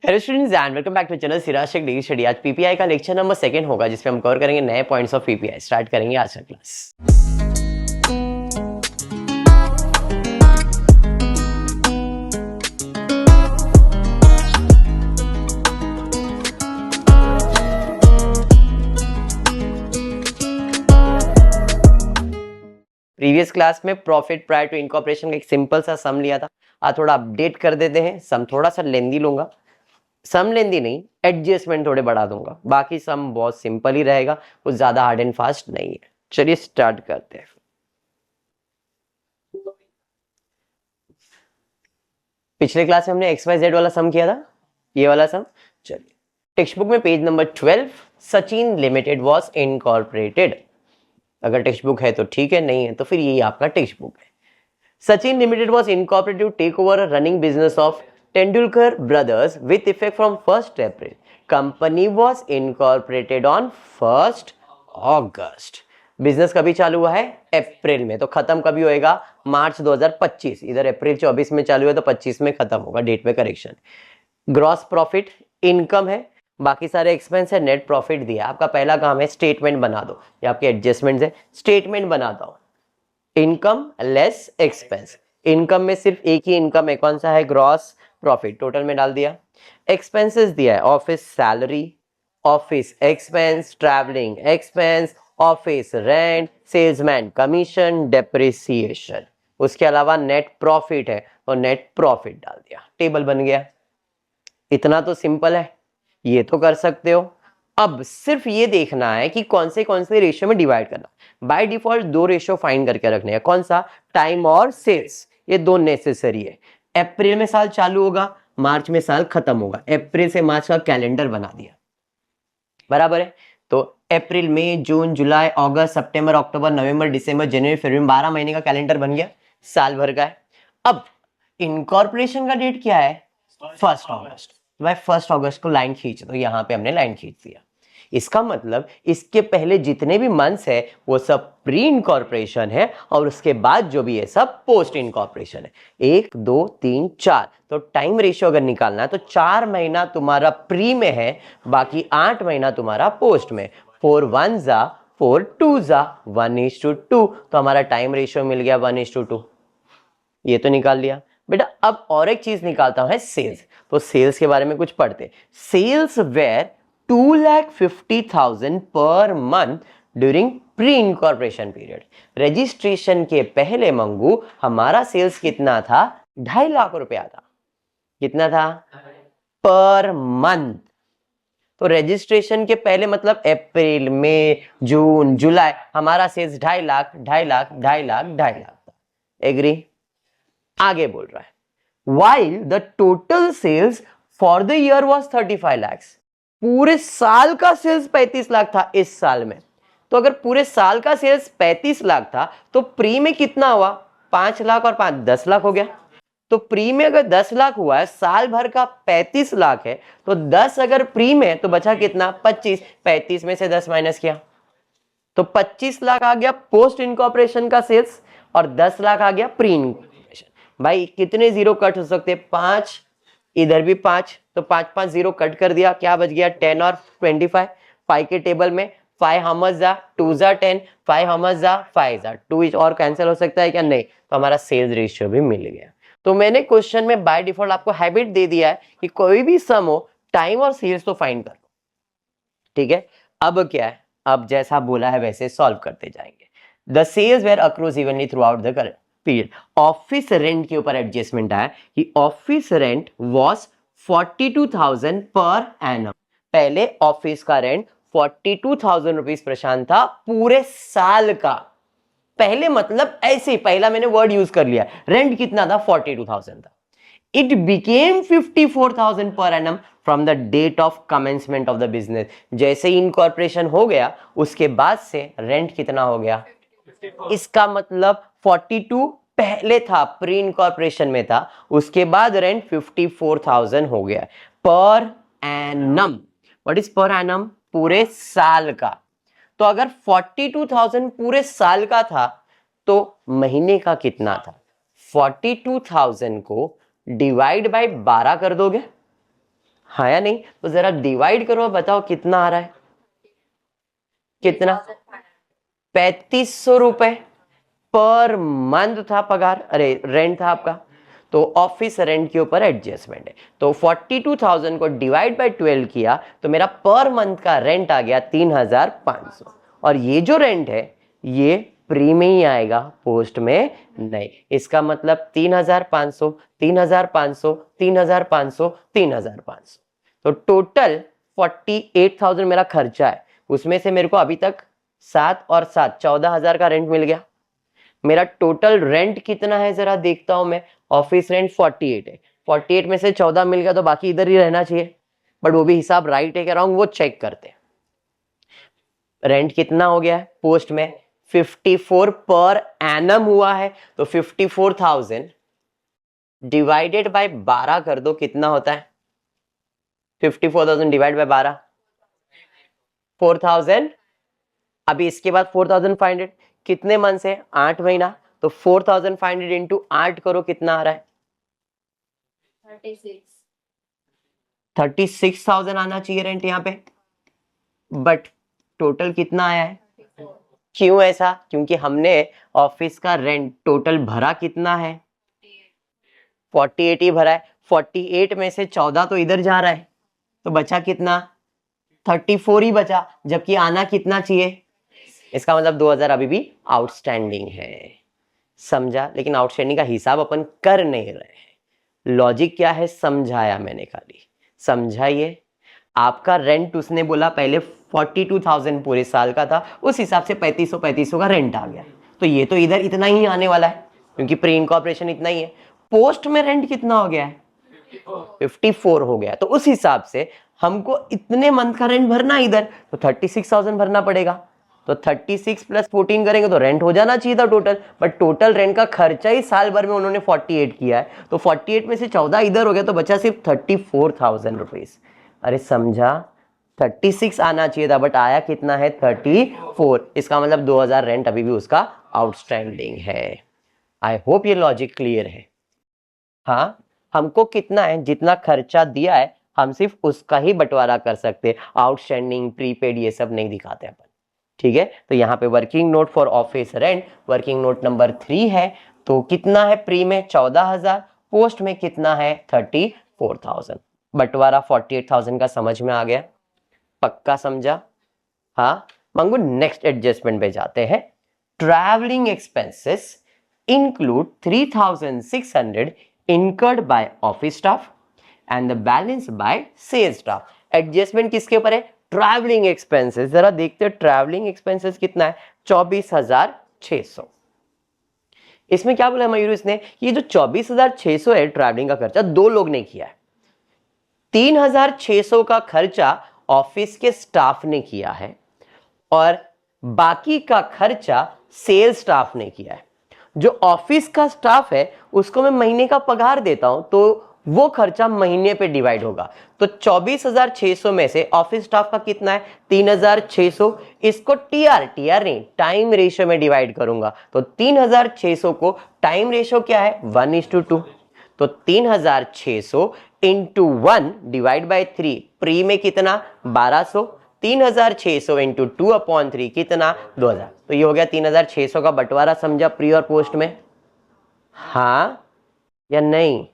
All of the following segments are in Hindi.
Hello students and welcome back to channel Siraj Shaikh degree study. आज पीपीआई का लेक्चर नंबर 2 होगा जिसमें हम कवर करेंगे नए पॉइंट्स ऑफ पीपीआई। स्टार्ट करेंगे आज का क्लास। प्रीवियस क्लास में प्रॉफिट प्रायर टू इनकॉर्पोरेशन का एक सिंपल सा सम लिया था। आज थोड़ा अपडेट कर देते हैं। सम थोड़ा सा लेंदी लूंगा, सम लेंदी नहीं, एडजस्टमेंट थोड़े बढ़ा दूंगा। बाकी सम बहुत सिंपल ही रहेगा, कुछ ज्यादा हार्ड एंड फास्ट नहीं है। चलिए स्टार्ट करते हैं। पिछले क्लास में हमने XYZ वाला सम किया था, ये वाला सम। चलिए टेक्स्ट बुक में page number 12, Sachin limited was incorporated. अगर टेक्स्ट बुक है तो ठीक है, नहीं है तो फिर यही आपका टेक्स्ट बुक है। Sachin limited was incorporated to take over running business of Tendulkar Brothers with effect from 1st April. Company was incorporated on 1st August. Business कभी चालू हुआ है? अप्रैल में। तो खत्म कभी होएगा? मार्च 2025। इधर अप्रैल 24 में चालू है तो 25 में खत्म होगा। डेट में करेक्शन। ग्रॉस प्रॉफिट इनकम है, बाकी सारे एक्सपेंस है, नेट प्रॉफिट दिया। आपका पहला काम है स्टेटमेंट बना दो। ये आपके एडजस्टमेंट है, स्टेटमेंट बना दो। Income less expense. इनकम में सिर्फ एक ही इनकम है, कौन सा है? Gross profit. टोटल में डाल दिया। एक्सपेंसेस दिया है, office salary, office expense, travelling expense, office rent, salesman commission, depreciation. उसके अलावा नेट प्रॉफिट है तो नेट प्रॉफिट डाल दिया। टेबल बन गया। इतना तो सिंपल है, ये तो कर सकते हो। अब सिर्फ ये देखना है कि कौन से रेशियो में डिवाइड करना। बाय डिफॉल्ट 2 रेशियो फाइंड करके रखने हैं। कौन सा? टाइम और सेल्स। ये 2 नेसेसरी है। अप्रैल में साल चालू होगा, मार्च में साल खत्म होगा। अप्रैल से मार्च का कैलेंडर बना दिया, बराबर है। तो अप्रैल, मई, जून, जुलाई, अगस्त, सितंबर, अक्टूबर, नवंबर, दिसंबर, जनवरी, फरवरी, 12 महीने का कैलेंडर बन गया, साल भर का है। अब इनकॉर्पोरेशन का डेट क्या है? 1 अगस्त। भाई 1 अगस्त को लाइन खींच दो। यहां पे हमने लाइन खींच दिया। इसका मतलब इसके पहले जितने भी मंथ्स है वो सब प्री इनकॉर्पोरेशन है और उसके बाद जो भी है सब पोस्ट इनकॉर्पोरेशन है। 1 2 3 4। तो टाइम रेशियो अगर निकालना है तो 4 महीना तुम्हारा प्री में है, बाकी 8 महीना तुम्हारा पोस्ट में। 4 1 जा 4 2 जा 1:2। तो हमारा टाइम रेशियो मिल गया 1:2। ये तो निकाल लिया बेटा। अब और एक चीज निकालता हूं, सेल्स। तो सेल्स के बारे में कुछ पढ़ते। सेल्स वेर 2,50,000 पर month during pre incorporation period. Registration के पहले मंगू हमारा सेल्स कितना था? 2.5 लाख रुपया था। कितना था? Per month. तो रजिस्ट्रेशन के पहले मतलब अप्रैल, मई, जून, जुलाई, हमारा सेल्स 2.5 लाख, 2.5 लाख, 2.5 लाख, 2.5 लाख था। एग्री? आगे बोल रहा है while the total sales for the year was 35 lakhs। पूरे साल का सेल्स 35 लाख था इस साल में। तो अगर पूरे साल का सेल्स 35 लाख था तो प्री में कितना हुआ? 5 लाख और 5 10 लाख हो गया। तो प्री में अगर 10 लाख हुआ है, साल भर का 35 लाख है, तो 10 अगर प्री में तो बचा कितना? 25। 35 में से 10 माइनस किया तो 25 लाख आ गया पोस्ट इनकॉर्पोरेशन का सेल्स और 10 लाख आ गया प्री इनकॉर्पोरेशन। भाई कितने जीरो कट हो सकते हैं? 5, इधर भी 5, तो 5 5 जीरो कट कर दिया, क्या बच गया? 10 और 25। 5 के टेबल में 5 how much जा? 2 जा 10, 5 how much जा? 5 जा 2। इच और कैंसिल हो सकता है क्या? नहीं। तो हमारा सेल्स रेशियो भी मिल गया। तो मैंने क्वेश्चन में बाय डिफॉल्ट आपको हैबिट दे दिया है कि कोई भी सम हो, टाइम और सेल्स तो फाइंड कर लो। ठीक है, अब क्या है? अब जैसा बोला है वैसे सॉल्व करते जाएंगे। The sales were accrued evenly throughout the current period. Office rent के ऊपर एडजस्टमेंट आया कि office rent was 42,000 per annum. पहले ऑफिस का रेंट 42,000 रुपीज प्रशांत था पूरे साल का। पहले मतलब ऐसे, पहला मैंने वर्ड यूज कर लिया। रेंट कितना था? 42,000 था। It became 54,000 per annum from the date of commencement of the business. जैसे ही इनकॉर्पोरेशन हो गया उसके बाद से रेंट कितना हो गया? इसका मतलब 42 पहले था, प्री इनकॉर्पोरेशन में था, उसके बाद रेंट 54,000 हो गया per annum. What is per annum? पूरे साल का। तो अगर 42,000 पूरे साल का था तो महीने का कितना था? 42,000 को डिवाइड बाय 12 कर दोगे हाँ या नहीं? तो जरा डिवाइड करो, बताओ कितना आ रहा है, कितना? 3500 रुपए पर मंथ था पगार, अरे रेंट था आपका। तो ऑफिस रेंट के ऊपर एडजस्टमेंट है, तो 42,000 को डिवाइड बाय 12 किया तो मेरा पर मंथ का रेंट आ गया 3,500। और ये जो रेंट है ये प्री में ही आएगा, पोस्ट में नहीं। इसका मतलब 3,500, 3,500, 3,500, 3,500, तो टोटल 48,000 मेरा खर्चा है। उसमें से मेरे को अभी तक 7 और 7 14,000 का रेंट मिल गया। मेरा टोटल रेंट कितना है जरा देखता हूं मैं। ऑफिस रेंट 48 है, 48 में से 14 मिल गया तो बाकी इधर ही रहना चाहिए, बट वो भी हिसाब राइट है क्या रॉन्ग वो चेक करते हैं। रेंट कितना हो गया है पोस्ट में? 54 पर एनम हुआ है, तो 54,000 डिवाइडेड बाय 12 कर दो, कितना होता है? 54,000 डिवाइड बाय 12, 4,000। अभी इसके बाद 4,500, कितने मंथ से? 8 महीना, तो 4,500 इंटू 8 करो, कितना आ रहा है? 36,000 आना चाहिए रेंट यहाँ पे, बट टोटल कितना आया है? क्यों ऐसा? क्योंकि हमने ऑफिस का रेंट टोटल भरा कितना है? 48 ही भरा है। 48 में से 14 तो इधर जा रहा है, तो बचा कितना? 34 ही बचा, जबकि आना कितना चाहिए? इसका मतलब 2,000 अभी भी आउटस्टैंडिंग है, समझा? लेकिन आउटस्टैंडिंग का हिसाब अपन कर नहीं रहे हैं। लॉजिक क्या है समझाया मैंने, खाली समझाइए। आपका रेंट उसने बोला पहले 42,000 पूरे साल का था, उस हिसाब से 3500 का रेंट आ गया, तो ये तो इधर इतना ही आने वाला है क्योंकि प्री इनकॉर्पोरेशन इतना ही है। पोस्ट में रेंट कितना हो गया है? 54 हो गया, तो उस हिसाब से हमको इतने मंथ का रेंट भरना इधर, तो 36,000 भरना पड़ेगा। तो 36 प्लस 14 करेंगे तो रेंट हो जाना चाहिए था टोटल, बट टोटल रेंट का खर्चा ही साल भर में उन्होंने 48 किया है, तो 48 में से 14 इधर हो गया, तो बचा सिर्फ 34,000 रुपीज। अरे समझा? 36 आना चाहिए था, बट आया कितना है? 34। इसका मतलब 2,000 रेंट अभी भी उसका आउटस्टैंडिंग है। आई होप ये लॉजिक क्लियर है। हाँ, हमको कितना है, जितना खर्चा दिया है हम सिर्फ उसका ही बंटवारा कर सकते, आउटस्टैंडिंग प्रीपेड ये सब नहीं दिखाते अपन, ठीक है? तो यहाँ पे working note for office rent, working note number 3 है, तो कितना है प्री में? 14,000, पोस्ट में कितना है? 34,000। बंटवारा 48,000 का समझ में आ गया? पक्का समझा? हाँ मंगू, नेक्स्ट एडजस्टमेंट पे जाते हैं। Travelling expenses include 3,600 incurred by office staff and the balance by sales staff. Adjustment किसके ऊपर है? Travelling expenses. जरा देखते हैं ट्रैवलिंग एक्सपेंसेस कितना है? 24,600। इसमें क्या बोला मयूर इसने? ये जो 24,600 है ट्रैवलिंग का खर्चा, दो लोग ने किया है। 3,600 का खर्चा ऑफिस के स्टाफ ने किया है और बाकी का खर्चा सेल्स स्टाफ ने किया है। जो ऑफिस का स्टाफ है उसको मैं महीने का पगार देता हूं, तो वो खर्चा महीने पे डिवाइड होगा। तो 24,600 में से ऑफिस स्टाफ का कितना है? 3,600। इसको टीआर नहीं टाइम रेशियो में डिवाइड करूंगा, तो 3,600 को टाइम रेशियो क्या है? 1:2। तो 3,600 इंटू 1 डिवाइड बाई 3, प्री में कितना? 1,200। 3,600 इंटू 2/3 कितना? 2,000। तो ये हो गया 3,600 का बंटवारा, समझा? प्री और पोस्ट में, हाँ या नहीं?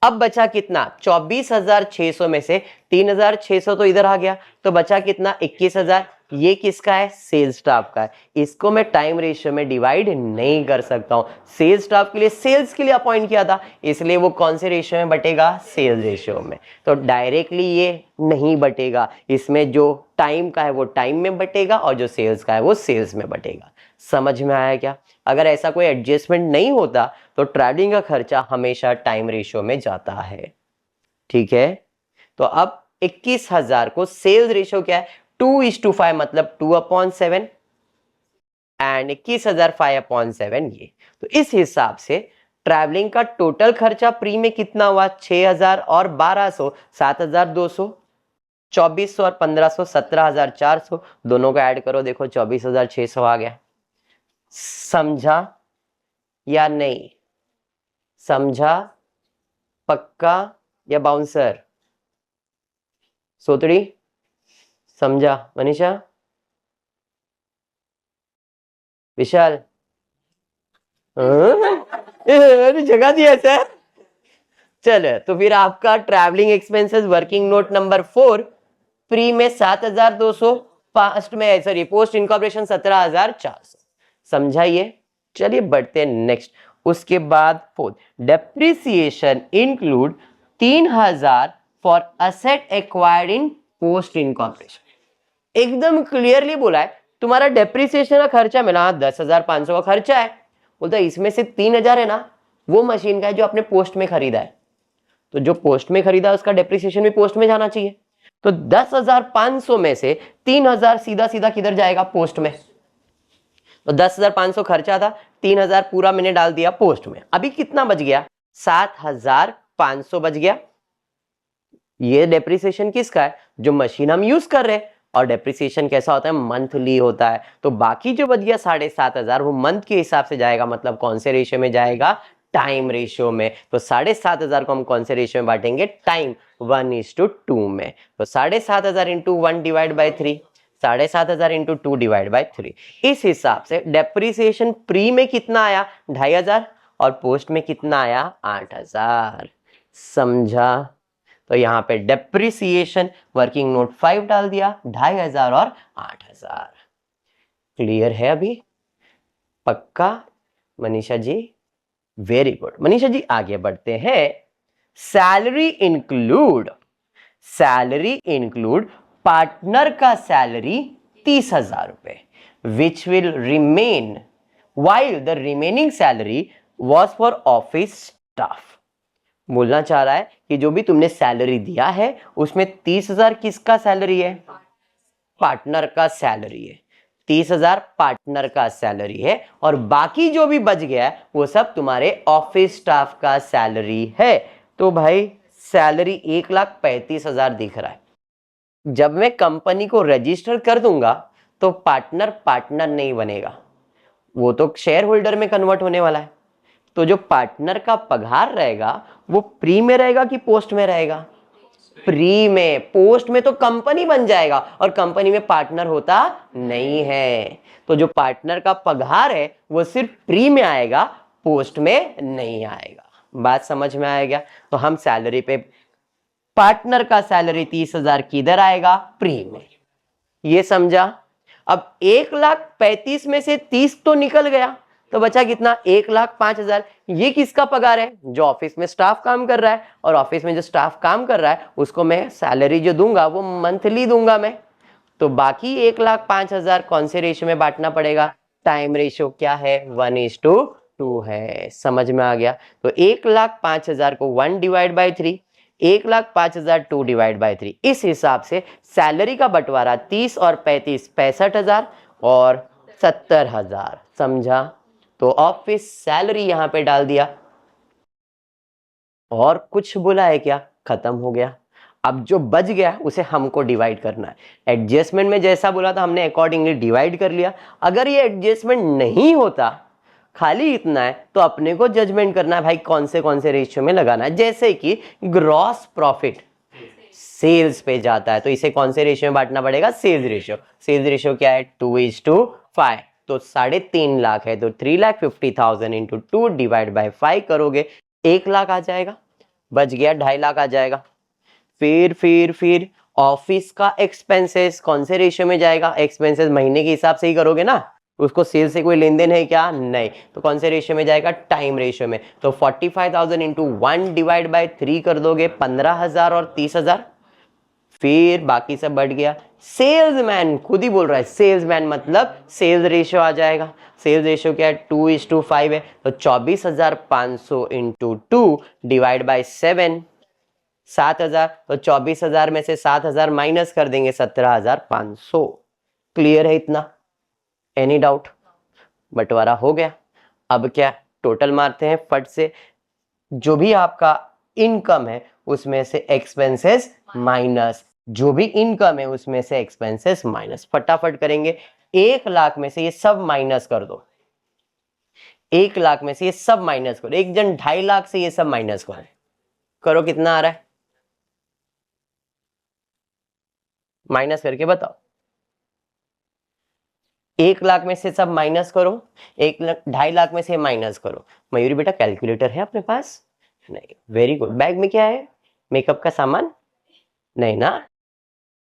अब बचा कितना? 24,600 में से 3,600 तो इधर आ गया, तो बचा कितना? 21,000। ये किसका है? सेल्स स्टाफ का है। इसको मैं टाइम रेशियो में डिवाइड नहीं कर सकता हूं। सेल्स स्टाफ के लिए, सेल्स के लिए अपॉइंट किया था, इसलिए वो कौन से रेशियो में बटेगा? सेल्स रेशियो में। तो डायरेक्टली ये नहीं बटेगा, इसमें जो टाइम का है वो टाइम में बटेगा और जो सेल्स का है वो सेल्स में बटेगा। समझ में आया क्या? अगर ऐसा कोई एडजस्टमेंट नहीं होता तो ट्रैवलिंग का खर्चा हमेशा टाइम रेशियो में जाता है, ठीक है? तो अब 21,000 को सेल्स रेशियो क्या है? 2:5, मतलब 2/7, एंड 21,000 5/7 ये। तो इस हिसाब से ट्रैवलिंग का टोटल खर्चा प्री में कितना हुआ? 6,000 और 1,200, 7,200, 2,400 और 1,500, 17,400। दोनों को ऐड करो, देखो 24,600 आ गया। समझा या नहीं? समझा? पक्का या बाउंसर? सोतड़ी समझा? मनीषा, विशाल, अरे जगह दिया सर। चलो तो फिर आपका travelling expenses working note number 4 pre में 7,200, पास्ट में सॉरी पोस्ट इनकॉर्पोरेशन 17,400। समझाइए। चलिए बढ़ते हैं नेक्स्ट। उसके बाद fourth, depreciation include 3,000 for asset acquired in post incorporation. एकदम क्लियरली बोला है, तुम्हारा डेप्रिसिएशन का खर्चा मिला 10,500 का खर्चा है, बोलता है इसमें से 3,000 है ना वो मशीन का है जो आपने पोस्ट में खरीदा है, तो जो पोस्ट में खरीदा उसका डेप्रिसिएशन भी पोस्ट में जाना चाहिए। तो 10,500 में से 3,000 सीधा सीधा किधर जाएगा? पोस्ट में। तो 10,500 खर्चा था, 3,000 पूरा मैंने डाल दिया पोस्ट में। अभी कितना बच गया? 7,500 बच गया। ये डेप्रिसिएशन किसका है? जो मशीन हम यूज कर रहे हैं। और डेप्रिसिएशन कैसा होता है? मंथली होता है। तो बाकी जो बच गया 7,500 वो मंथ के हिसाब से जाएगा, मतलब कौन से रेशियो में जाएगा? टाइम रेशियो में। तो 7,500 को हम कौन से रेशियो में बांटेंगे? टाइम 1:2 में। तो 7,500 into 1 divide by 3, 7,500 into 2 divide by 3। इस हिसाब से डेप्रिसिएशन प्री में कितना आया? 2,500 और पोस्ट में कितना आया? 8,000। समझा? तो यहां पे डेप्रिसिएशन वर्किंग नोट 5 डाल दिया, 2,500 और 8,000। क्लियर है अभी? पक्का? Manisha ji very good. मनीषा जी आगे बढ़ते हैं। सैलरी इंक्लूड पार्टनर का सैलरी 30,000 रुपए, which will remain while the remaining salary was for office staff। बोलना चाह रहा है कि जो भी तुमने सैलरी दिया है उसमें 30,000 किसका सैलरी है? पार्टनर का सैलरी है। 30,000 पार्टनर का सैलरी है और बाकी जो भी बच गया है वो सब तुम्हारे ऑफिस स्टाफ का सैलरी है। तो भाई सैलरी 1,35,000 दिख रहा है। जब मैं कंपनी को रजिस्टर कर दूंगा तो पार्टनर नहीं बनेगा, वो तो शेयर होल्डर में कन्वर्ट होने वाला है। तो जो पार्टनर का पगार रहेगा वो प्री में रहेगा कि पोस्ट में रहेगा? प्री में। पोस्ट में तो कंपनी बन जाएगा और कंपनी में पार्टनर होता नहीं है। तो जो पार्टनर का पगार है वो सिर्फ प्री में आएगा, पोस्ट में नहीं आएगा। बात समझ में आएगा? तो हम सैलरी पे पार्टनर का सैलरी 30,000 किधर आएगा? प्री में। ये समझा? अब 1,35,000 में से 30 तो निकल गया, तो बचा कितना? 1,05,000। ये किसका पगार है? जो ऑफिस में स्टाफ काम कर रहा है। और ऑफिस में जो स्टाफ काम कर रहा है उसको मैं सैलरी जो दूंगा वो मंथली दूंगा मैं। तो बाकी 1,05,000 कौन से रेशियो में बांटना पड़ेगा? टाइम रेशियो क्या है? 1:2 है। समझ में आ गया? तो 1,05,000 को 1 डिवाइड बाई 3, 1,05,000 2 डिवाइड बाई 3। इस हिसाब से सैलरी का बंटवारा 30 और 35 65,000 और 70,000। समझा? तो ऑफिस सैलरी यहां पे डाल दिया। और कुछ बोला है क्या? खत्म हो गया। अब जो बच गया उसे हमको डिवाइड करना है। एडजस्टमेंट में जैसा बोला था हमने अकॉर्डिंगली डिवाइड कर लिया। अगर ये एडजस्टमेंट नहीं होता, खाली इतना है, तो अपने को जजमेंट करना है भाई कौन से रेशियो में लगाना है। जैसे कि ग्रॉस प्रॉफिट सेल्स पे जाता है तो इसे कौन से रेशियो में बांटना पड़ेगा? Sales ratio. सेल्स रेशियो क्या है? 2:5। तो 3.5 लाख है तो 3,50,000 इंटू 2 डिवाइड बाई 5 करोगे 1 लाख आ जाएगा। बच गया 2.5 लाख आ जाएगा। फिर ऑफिस का एक्सपेंसेस कौन से रेशियो में जाएगा? एक्सपेंसेस महीने के हिसाब से ही करोगे ना, उसको सेल से कोई लेन देन है क्या? नहीं। तो कौन से रेशियो में जाएगा? टाइम रेशियो में। तो 45,000 इंटू 1 डिवाइड बाई 3 कर दोगे 15,000 और 30,000। फिर बाकी सब बढ़ गया। सेल्समैन खुद ही बोल रहा है, सेल्समैन मतलब सेल्स रेशियो आ जाएगा। सेल्स रेशियो क्या है? 2:5 है। तो 24,500 इंटू 2 डिवाइड बाई 7, 7,000। तो 24,000 में से 7,000 माइनस कर देंगे 17,500। क्लियर है इतना? Any doubt? बंटवारा हो गया। अब क्या टोटल मारते हैं फट से। जो भी आपका इनकम है उसमें से एक्सपेंसेस माइनस, जो भी इनकम है उसमें से एक्सपेंसेस माइनस। फटाफट करेंगे। 1 लाख में से ये सब माइनस कर दो। 1 लाख में से ये सब माइनस करो। एक जन 2.5 लाख से ये सब माइनस करो। करो कितना आ रहा है? माइनस करके बताओ। 1 लाख में से सब माइनस करो, 2.5 लाख में से माइनस करो। मयूरी बेटा कैलकुलेटर है अपने पास? नहीं, वेरी गुड। बैग में क्या है? मेकअप का सामान? नहीं ना?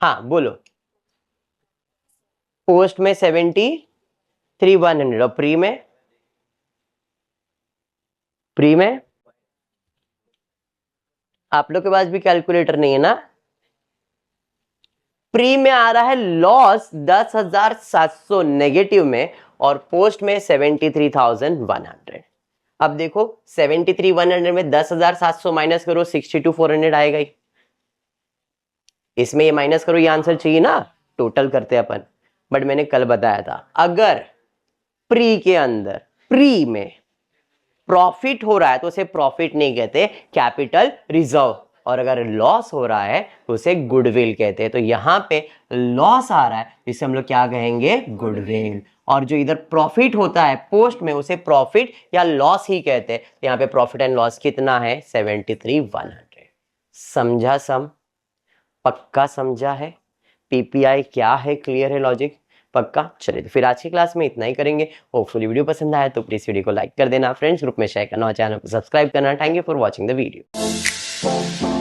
हाँ बोलो। पोस्ट में 73,100 और प्री में? प्री में आप लोग के पास भी कैलकुलेटर नहीं है ना? प्री में आ रहा है लॉस 10,700 नेगेटिव में और पोस्ट में 73,100। अब देखो 73,100 में 10,700 माइनस करो 62,400 आएगा ही। इसमें ये माइनस करो, ये आंसर चाहिए ना, टोटल करते अपन। बट मैंने कल बताया था अगर प्री के अंदर प्री में प्रॉफिट हो रहा है तो उसे प्रॉफिट नहीं कहते, कैपिटल रिजर्व। और अगर लॉस हो रहा है तो उसे गुडविल कहते हैं। तो यहां पे लॉस आ रहा है जिसे हम लोग क्या कहेंगे? गुडविल। और जो इधर प्रॉफिट होता है पोस्ट में उसे प्रॉफिट या लॉस ही कहते हैं। तो यहाँ पे प्रॉफिट एंड लॉस कितना है? 73,100। समझा? पक्का समझा है? पीपीआई क्या है? क्लियर है लॉजिक? पक्का? चलिए तो फिर आज की क्लास में इतना ही करेंगे। होपफुली वीडियो पसंद आया तो प्लीज वीडियो को लाइक कर देना, फ्रेंड्स ग्रुप में शेयर करना और चैनल को सब्सक्राइब करना। Thank you for watching the video.